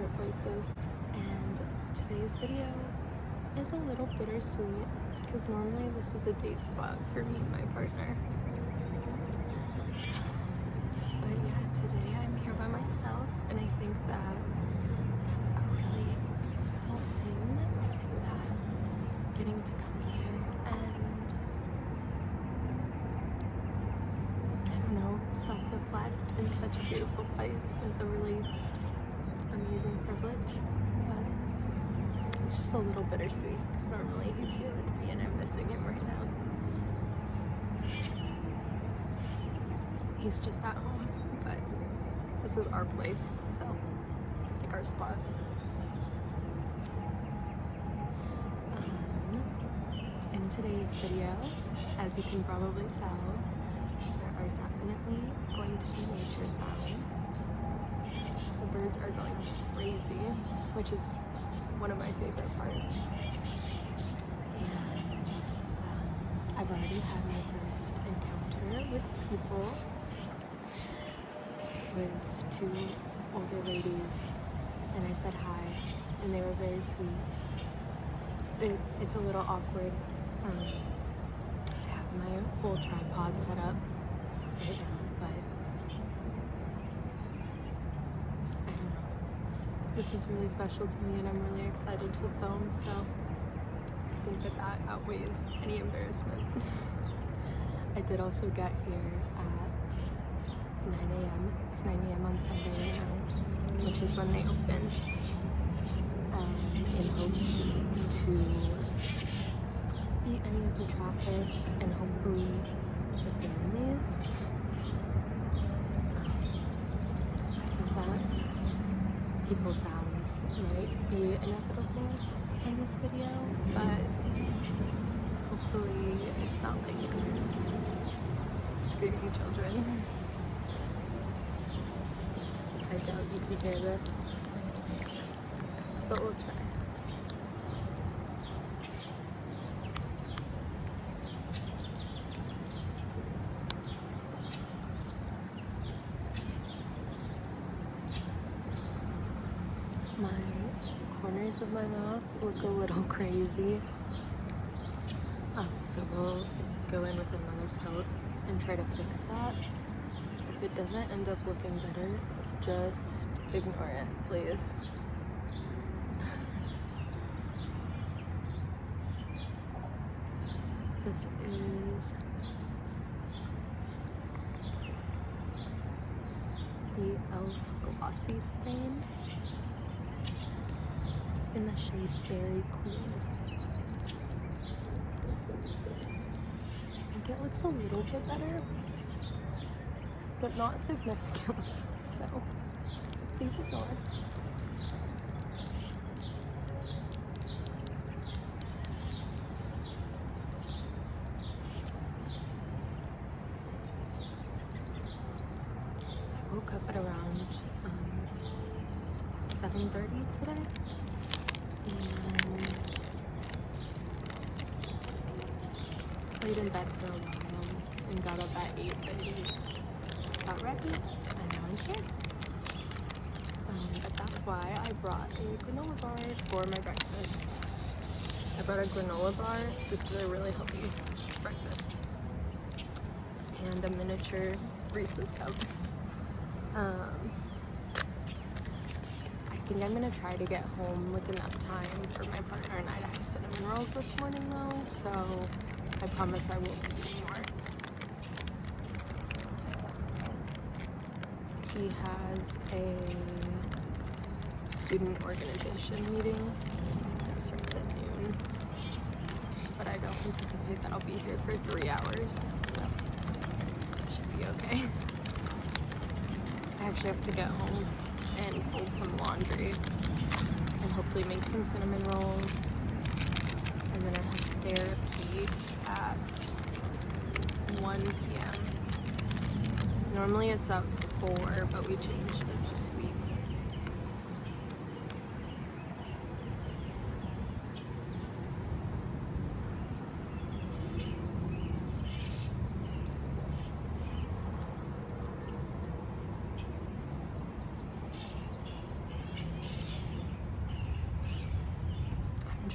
favorite places. And today's video is a little bittersweet because normally this is a date spot for me and my partner. But yeah, today I'm here by myself, and I think that that's a really beautiful thing. I think that getting to come here and, I don't know, self-reflect in such a beautiful place is a really amazing privilege. But it's just a little bittersweet because normally he's here with me and I'm missing him right now. He's just at home, but this is our place, so like our spot. In today's video, as you can probably tell, there are definitely going to be nature sounds. The birds are going crazy, which is one of my favorite parts. And I've already had my first encounter with people, with two older ladies, and I said hi, and they were very sweet. It's a little awkward. I have my whole tripod set up right now, but I don't know. This is really special to me, and I'm really excited to film, so I think that outweighs any embarrassment. I did also get here at 9 a.m. It's 9 a.m. on Sunday right now, which is when they open, in hopes to beat any of the traffic and hopefully the families. I think that people sounds might be inevitable in this video, but hopefully it's not like screaming children. I doubt you can hear this, but we'll try. My corners of my mouth look a little crazy. So we'll go in with another coat and try to fix that. If it doesn't end up looking better, just ignore it, please. This is the e.l.f. Glossy Stain in the shade Berry Queen. I think it looks a little bit better, but not significantly, so please ignore. I woke up at around 7:30 today, and played in bed for a while and got up at 8:30. Got ready, and now I'm here. But that's why I brought a granola bar for my breakfast. I brought a granola bar. This is a really healthy breakfast. And a miniature Reese's cup. I think I'm gonna try to get home with enough time for my partner and I to have cinnamon rolls this morning though, so I promise I will be eating more. He has a student organization meeting that starts at noon, but I don't anticipate that I'll be here for 3 hours, so that should be okay. I actually have to get home and fold some laundry and hopefully make some cinnamon rolls, and then I have therapy at 1 p.m. Normally it's at 4, but we changed it this week.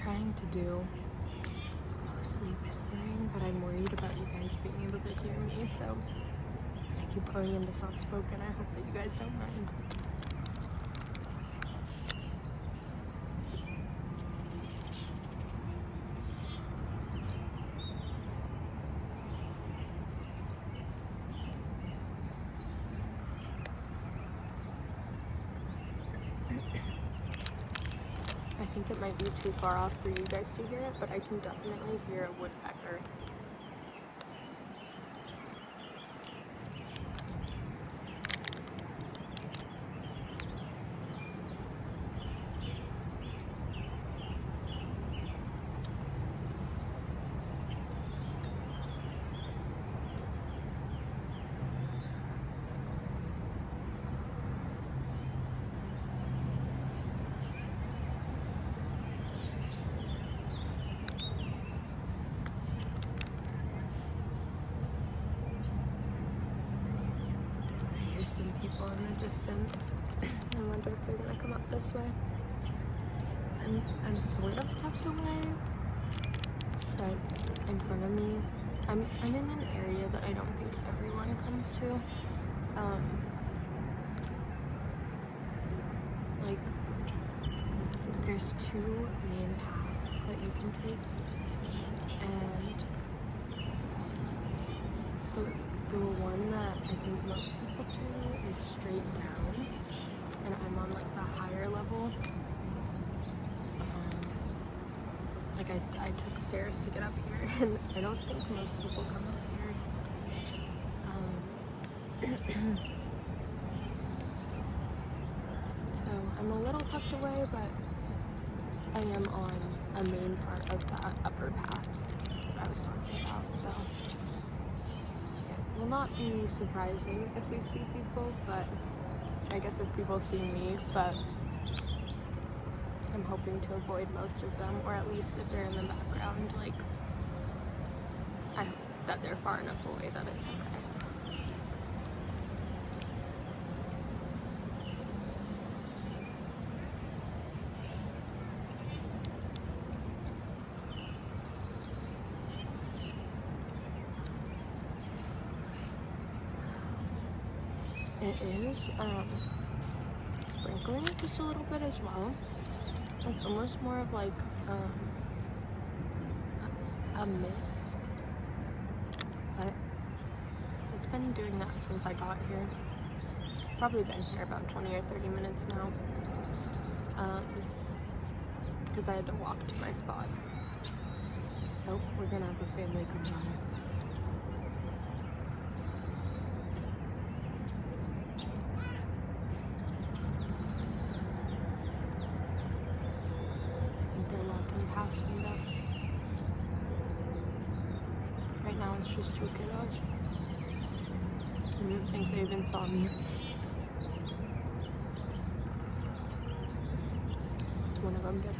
trying to do mostly whispering, but I'm worried about you guys being able to hear me, so I keep going into soft spoken. I hope that you guys don't mind. I think it might be too far off for you guys to hear it, but I can definitely hear a woodpecker. Some people in the distance. I wonder if they're gonna come up this way. I'm sort of tucked away, but in front of me, I'm in an area that I don't think everyone comes to. Like, there's two main paths that you can take, and the one that I think most people do is straight down, and I'm on like the higher level. Like I took stairs to get up here, and I don't think most people come up here. So I'm a little tucked away, but I am on a main part of that upper path that I was talking about, so will not be surprising if we see people, but I guess if people see me, but I'm hoping to avoid most of them, or at least if they're in the background, like, I hope that they're far enough away that it's okay. It is sprinkling just a little bit as well. It's almost more of like a mist, but it's been doing that since I got here. Probably been here about 20 or 30 minutes now, because I had to walk to my spot. Oh, we're gonna have a family come by. Past me though. Right now it's just two kiddos. I didn't think they even saw me. One of them did.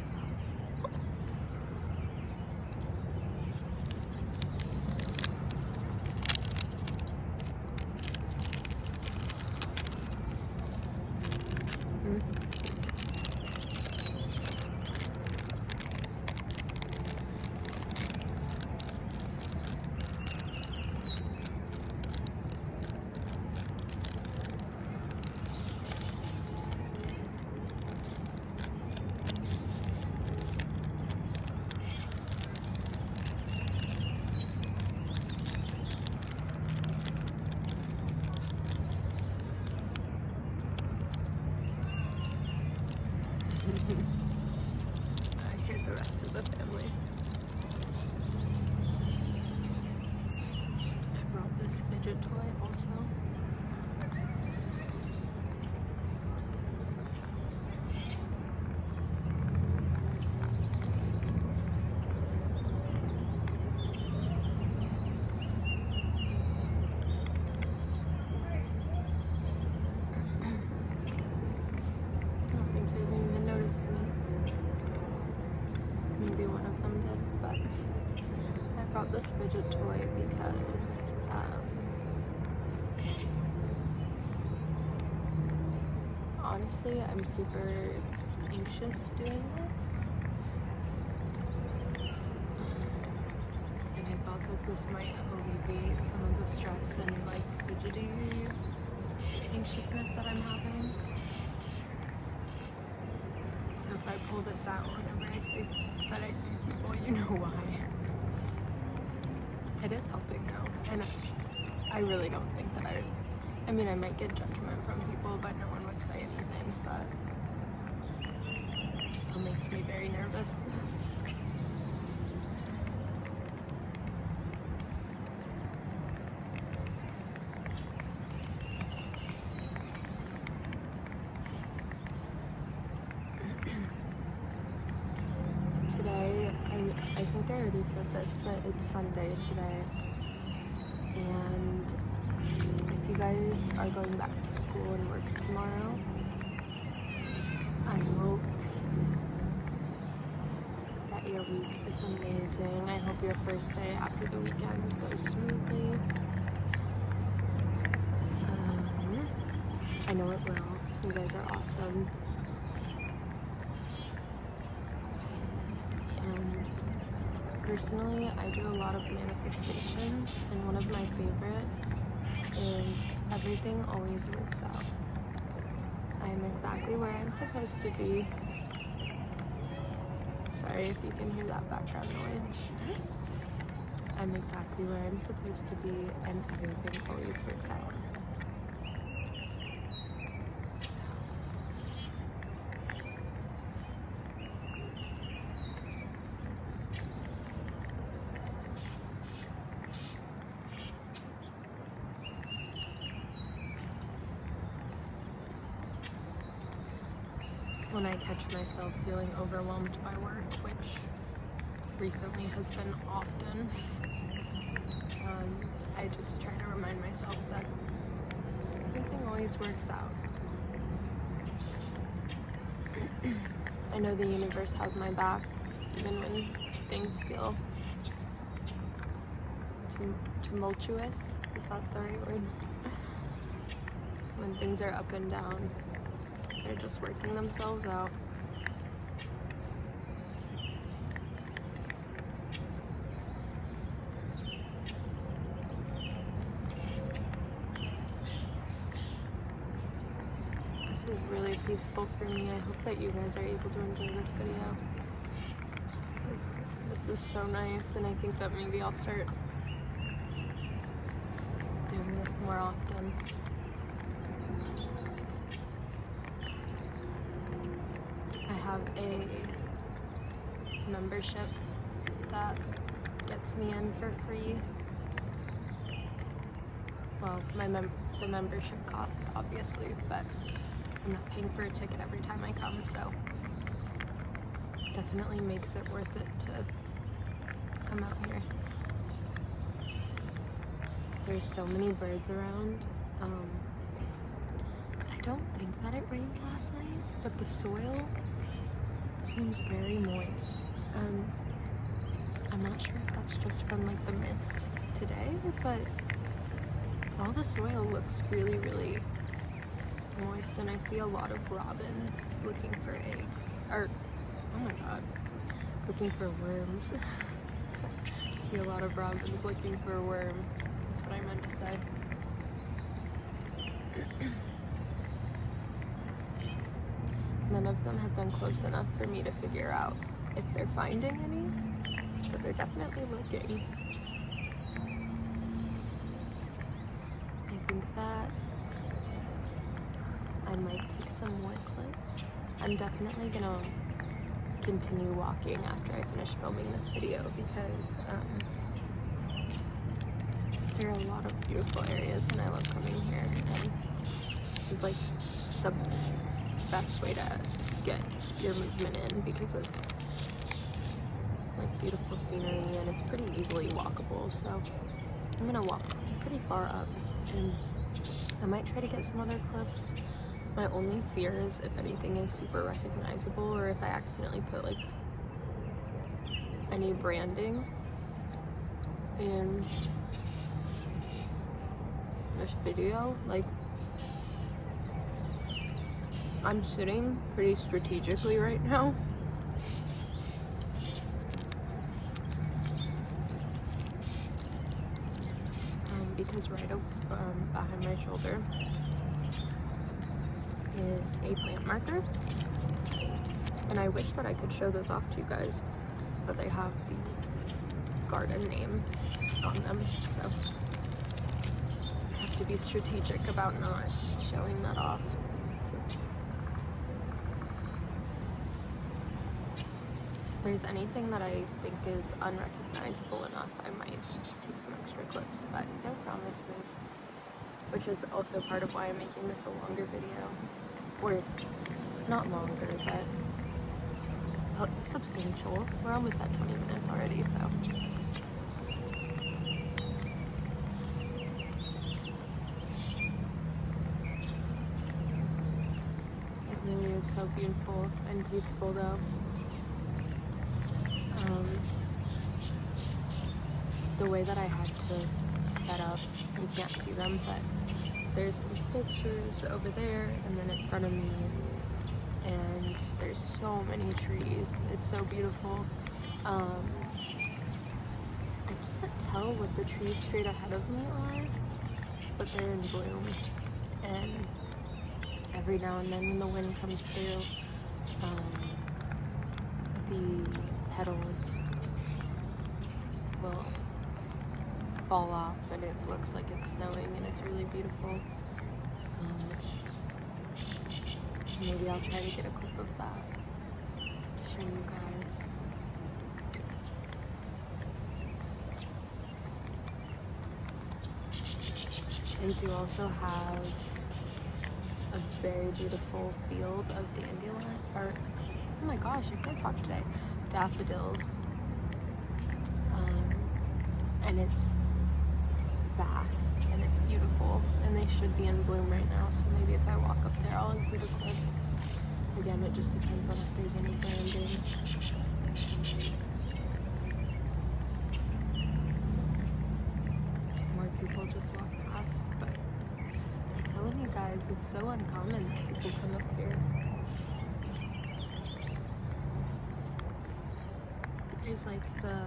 I hear the rest of the family. I brought this fidget toy also. Maybe one of them did, but I brought this fidget toy because honestly I'm super anxious doing this, that this might alleviate some of the stress and like fidgety anxiousness that I'm having. So if I pull this out whenever I say that I see people, you know why. It is helping though, and I really don't think that I mean I might get judgment from people, but no one would say anything, but it still makes me very nervous. Today, I think I already said this, but it's Sunday today, and if you guys are going back to school and work tomorrow, I hope that your week is amazing. I hope your first day after the weekend goes smoothly. I know it will. You guys are awesome. And personally, I do a lot of manifestation, and one of my favorite is everything always works out. I am exactly where I'm supposed to be. Sorry if you can hear that background noise. I'm exactly where I'm supposed to be, and everything always works out. When I catch myself feeling overwhelmed by work, which recently has been often, I just try to remind myself that everything always works out. I know the universe has my back, even when things feel tumultuous. Is that the right word? When things are up and down. They're just working themselves out. This is really peaceful for me. I hope that you guys are able to enjoy this video. This is so nice, and I think that maybe I'll start doing this more often. I have a membership that gets me in for free. Well, the membership costs, obviously, but I'm not paying for a ticket every time I come, so definitely makes it worth it to come out here. There's so many birds around. I don't think that it rained last night, but the soil seems very moist. I'm not sure if that's just from like the mist today, but all the soil looks really, really moist, and I see a lot of robins looking for eggs, or oh my god, looking for worms. I see a lot of robins looking for worms. That's what I meant to say. None of them have been close enough for me to figure out if they're finding any, but they're definitely looking. I think that I might take some more clips. I'm definitely gonna continue walking after I finish filming this video because there are a lot of beautiful areas and I love coming here, and this is like the best way to get your movement in because it's like beautiful scenery and it's pretty easily walkable. So I'm gonna walk pretty far up, and I might try to get some other clips. My only fear is if anything is super recognizable or if I accidentally put like any branding in this video. Like, I'm sitting pretty strategically right now. because right behind my shoulder is a plant marker, and I wish that I could show those off to you guys, but they have the garden name on them, so I have to be strategic about not showing that off. If there's anything that I think is unrecognizable enough, I might take some extra clips, but no promises, which is also part of why I'm making this a longer video, or not longer, but substantial. We're almost at 20 minutes already, so. It really is so beautiful and peaceful though. The way that I had to set up, you can't see them, but there's some sculptures over there and then in front of me, and there's so many trees. It's so beautiful. I can't tell what the trees straight ahead of me are, but they're in bloom, and every now and then when the wind comes through, the petals will fall off and it looks like it's snowing, and it's really beautiful. Maybe I'll try to get a clip of that to show you guys. They do also have a very beautiful field of dandelion, or oh my gosh, I can't talk today, daffodils. And it's vast and it's beautiful, and they should be in bloom right now, so maybe if I walk up there I'll include a clip. Again, it just depends on if there's any branding. Two more people just walked past, but I'm telling you guys, it's so uncommon that people come up here. There's like the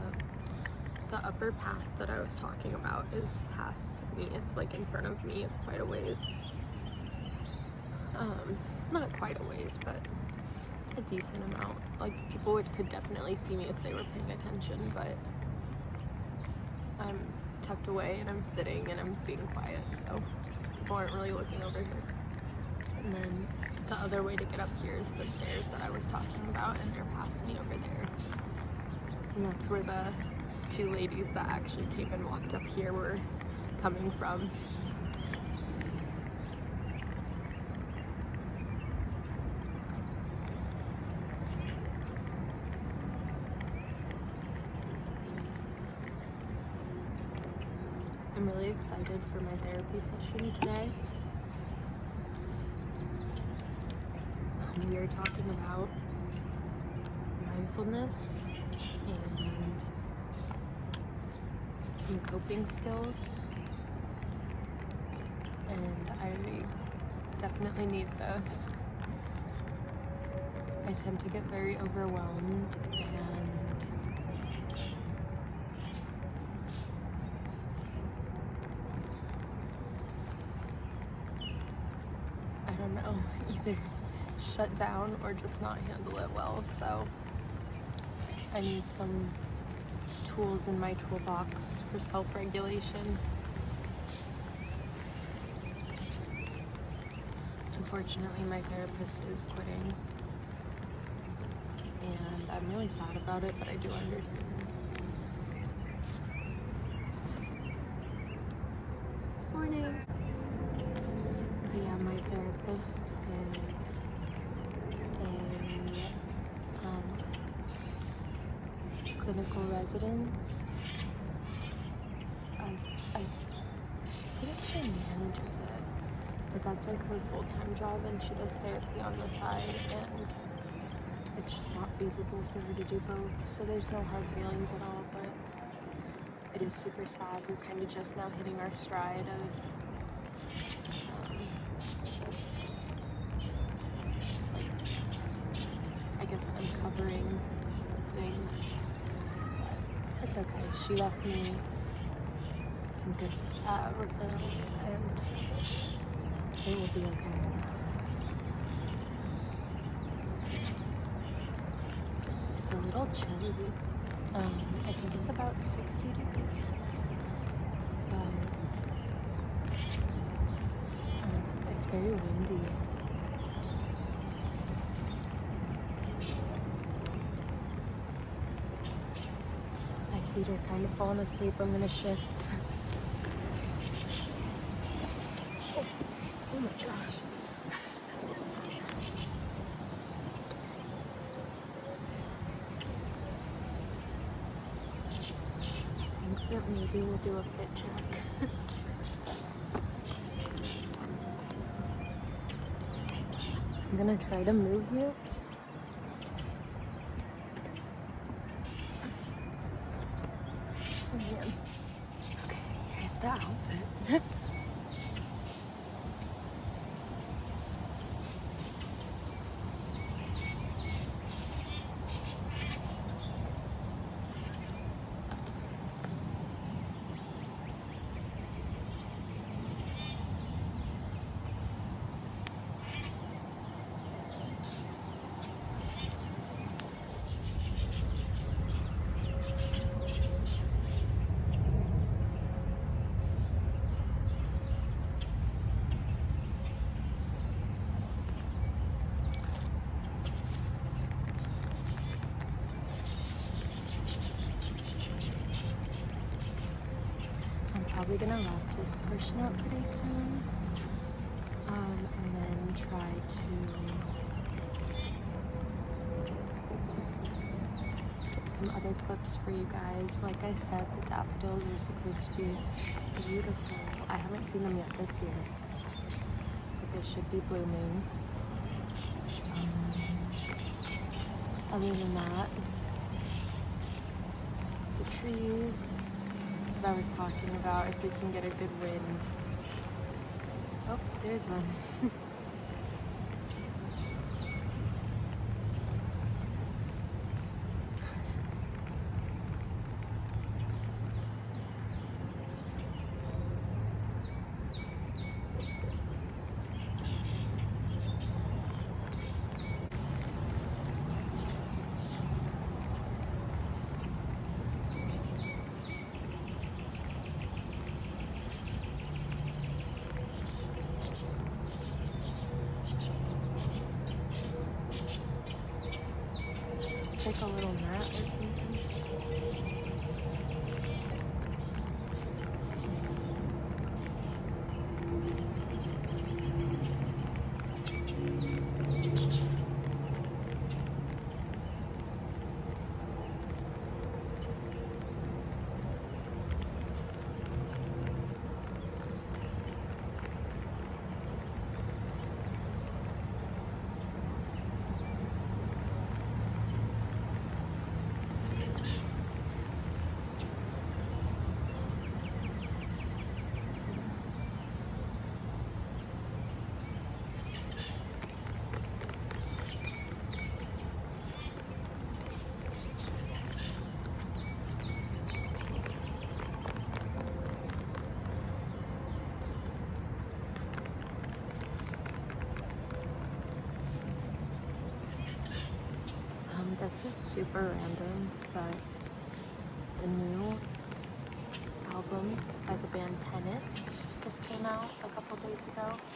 upper path that I was talking about is past me. It's like in front of me quite a ways. Not quite a ways, but a decent amount. Like people could definitely see me if they were paying attention, but I'm tucked away and I'm sitting and I'm being quiet, so people aren't really looking over here. And then the other way to get up here is the stairs that I was talking about, and they're past me over there. And that's where the two ladies that actually came and walked up here were coming from. I'm really excited for my therapy session today. We are talking about mindfulness and some coping skills, and I definitely need those. I tend to get very overwhelmed, and I don't know, either shut down or just not handle it well, so I need some tools in my toolbox for self-regulation. Unfortunately, my therapist is quitting, and I'm really sad about it, but I do understand. Morning. But yeah, my therapist is clinical residence. I think she manages it, but that's like her full-time job, and she does therapy on the side, and it's just not feasible for her to do both, so there's no hard feelings at all, but it is super sad. We're kind of just now hitting our stride of I guess uncovering things. It's okay. She left me some good referrals, and it will be okay. It's a little chilly. I think it's about 60 degrees, but it's very windy. My feet are kind of falling asleep. I'm gonna shift. Oh my gosh. I think that maybe we'll do a fit check. I'm gonna try to move you. Oh man. Okay, here's the outfit. Probably gonna wrap this portion up pretty soon, and then try to get some other clips for you guys. Like I said, the daffodils are supposed to be beautiful. I haven't seen them yet this year, but they should be blooming. Other than that, the trees I was talking about, if we can get a good wind. Oh, there's one. Like a little mat or something. This is super random, but the new album by the band Tennis just came out a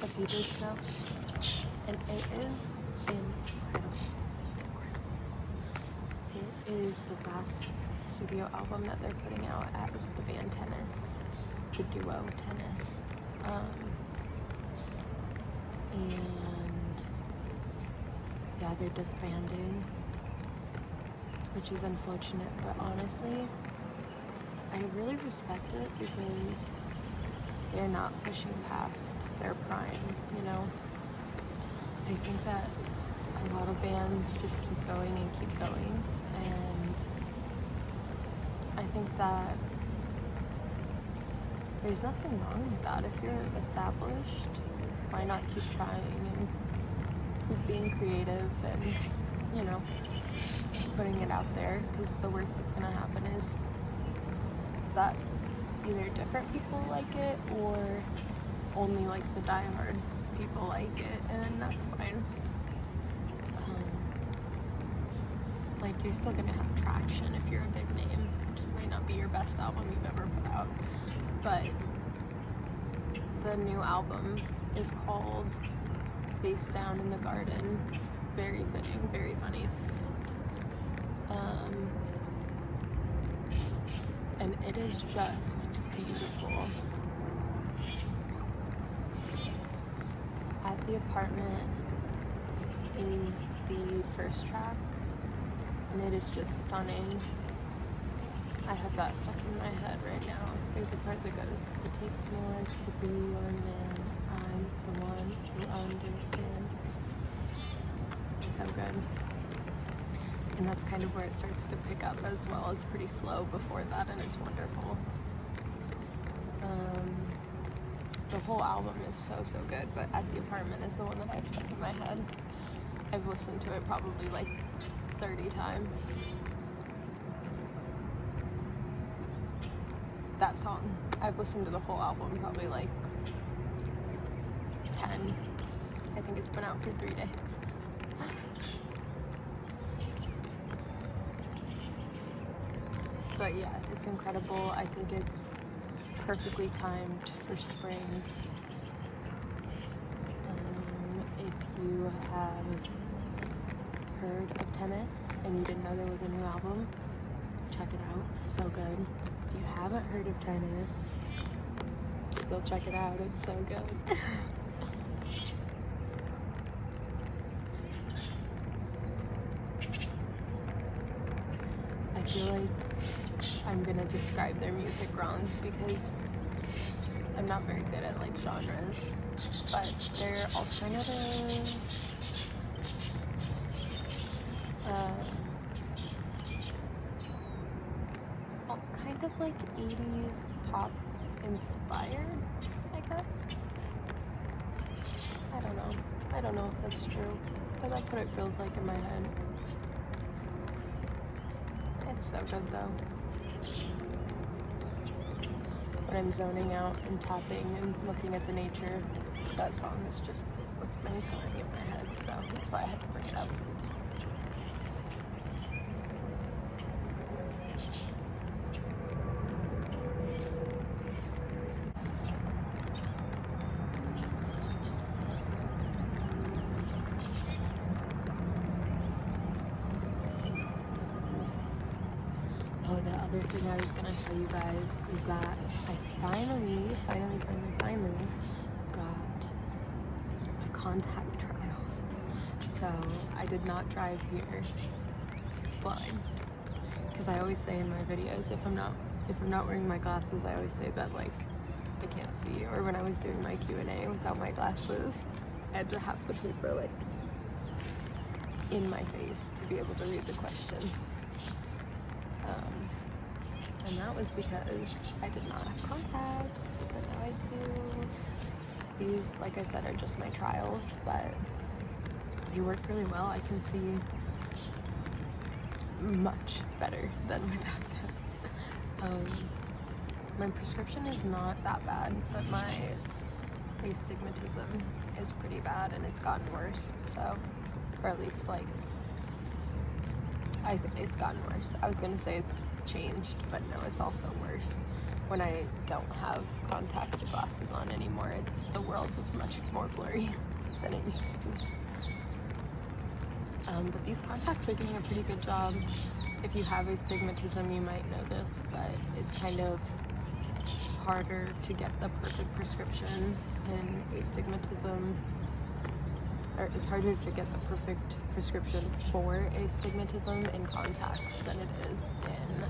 few days ago, and it is incredible. It's incredible. It is the last studio album that they're putting out as the band Tennis, the duo Tennis. And yeah, they're disbanding, which is unfortunate, but honestly, I really respect it because they're not pushing past their prime, you know? I think that a lot of bands just keep going and keep going, and I think that there's nothing wrong with that. If you're established, why not keep trying and keep being creative and, you know, putting it out there, because the worst that's gonna happen is that either different people like it or only like the diehard people like it, and that's fine. Like, you're still gonna have traction if you're a big name. It just might not be your best album you've ever put out. But the new album is called Face Down in the Garden. Very fitting, very funny. And it is just beautiful. At the Apartment is the first track, and it is just stunning. I have that stuck in my head right now. There's a part that goes, "It takes more to be your man. I'm the one who understands." So good. And that's kind of where it starts to pick up as well. It's pretty slow before that, and it's wonderful. The whole album is so good, but At the Apartment is the one that I've stuck in my head. I've listened to it probably like 30 times. That song, I've listened to the whole album probably like 10. I think it's been out for 3 days. But yeah, it's incredible. I think it's perfectly timed for spring. If you have heard of Tennis and you didn't know there was a new album, check it out. It's so good. If you haven't heard of Tennis, still check it out. It's so good. I feel like I'm gonna describe their music wrong because I'm not very good at like genres, but they're alternative, kind of like 80s pop inspired, I guess. I don't know if that's true, but that's what it feels like in my head. It's so good though. When I'm zoning out and tapping and looking at the nature, that song is just what's been going in my head, so that's why I had to bring it up. Oh, the other thing I was gonna tell you guys is that I finally got my contact trials. So I did not drive here blind, because I always say in my videos, if I'm not wearing my glasses, I always say that like I can't see. Or when I was doing my Q&A without my glasses, I had to have the paper like in my face to be able to read the questions. And that was because I did not have contacts, but now I do. These, like I said, are just my trials, but they work really well. I can see much better than without them. My prescription is not that bad, but my astigmatism is pretty bad, and it's gotten worse, so, or at least like, it's gotten worse. I was gonna say it's changed, but no, it's also worse. When I don't have contacts or glasses on anymore, the world is much more blurry than it used to be. But these contacts are doing a pretty good job. If you have astigmatism, you might know this, but it's kind of harder to get the perfect prescription in astigmatism, or it's harder to get the perfect prescription for astigmatism in contacts than it is in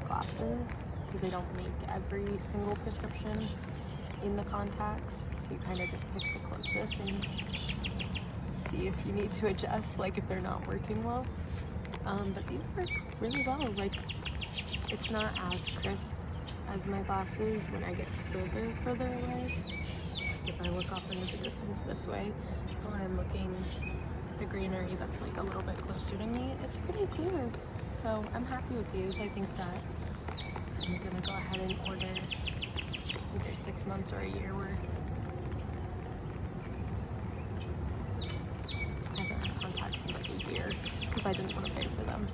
glasses, because they don't make every single prescription in the contacts, so you kind of just pick the closest and see if you need to adjust, like if they're not working well. But these work really well. Like, it's not as crisp as my glasses when I get further away. If I look off into the distance this way, and when I'm looking at the greenery that's like a little bit closer to me, it's pretty clear. So I'm happy with these. I think that I'm gonna go ahead and order either 6 months or a year worth. I haven't had contacts in like a year because I didn't want to pay for them.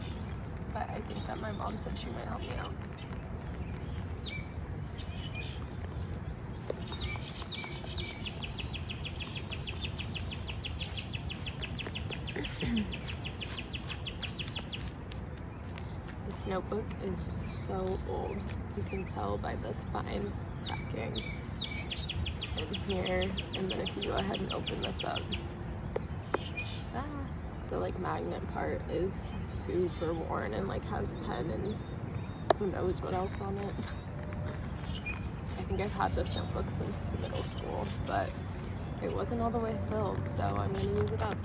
But I think that my mom said she might help me out. This notebook is so old. You can tell by the spine cracking in here. And then if you go ahead and open this up, the like magnet part is super worn and like has a pen and who knows what else on it. I think I've had this notebook since middle school, but it wasn't all the way filled, so I'm gonna use it up.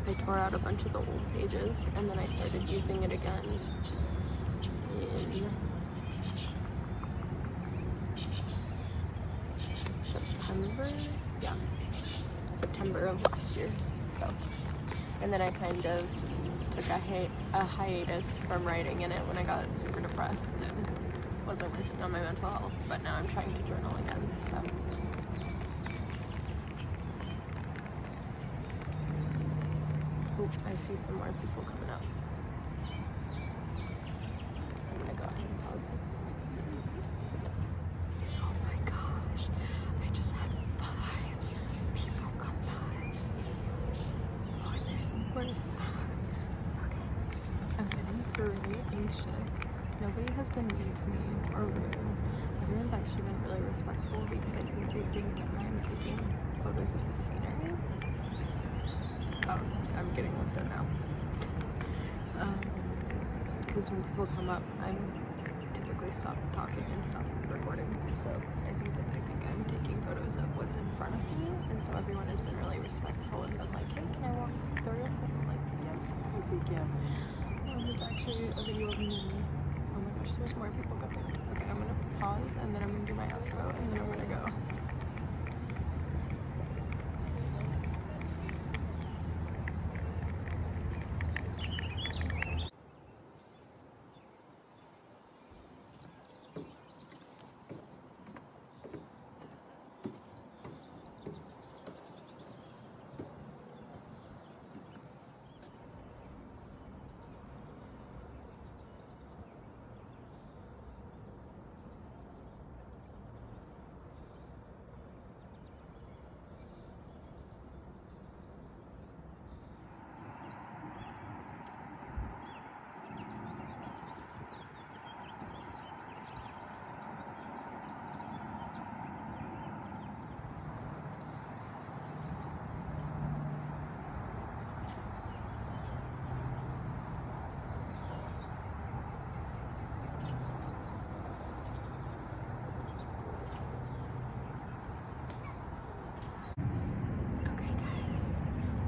I tore out a bunch of the old pages and then I started using it again in September of last year. So, and then I kind of took a hiatus from writing in it when I got super depressed and wasn't working on my mental health, but now I'm trying to journal again, so. Oh, I see some more people coming up. I'm gonna go ahead and pause it. Oh my gosh, I just had 5 people come by. Oh, and there's more. Okay, I'm getting really anxious. Nobody has been mean to me or rude. Everyone's actually been really respectful because I think they think I'm taking photos of the scenery. Oh, I'm getting looked at now. Because when people come up, I'm typically stop talking and stop recording. So I think that they think I'm taking photos of what's in front of me. And so everyone has been really respectful and been like, hey, can I walk through? And I'm like, yes, I'll take you. It's actually a video of me. Oh my gosh, there's more people coming. Okay, I'm gonna pause and then I'm gonna do my outro and then I'm gonna go.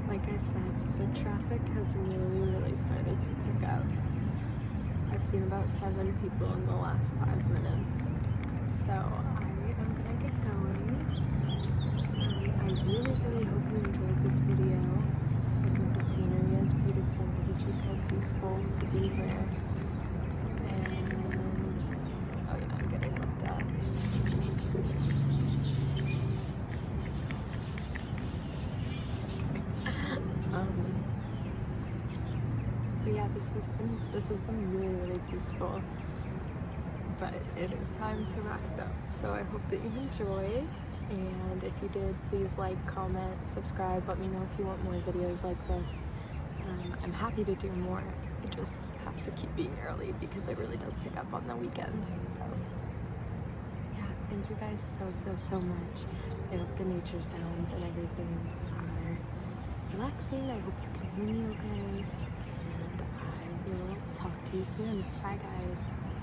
Like I said, the traffic has really started to pick up. I've seen about 7 people in the last 5 minutes. So I am gonna get going. I really hope you enjoyed this video. I think the scenery is beautiful. This was so peaceful to be here. And oh yeah, I'm getting looked at. But yeah, this has been really peaceful. But it is time to wrap it up. So I hope that you enjoyed. And if you did, please like, comment, subscribe. Let me know if you want more videos like this. I'm happy to do more. It just has to keep being early because it really does pick up on the weekends. So yeah, thank you guys so much. I hope the nature sounds and everything are relaxing. I hope you can hear me okay. And I will talk to you soon. Bye guys.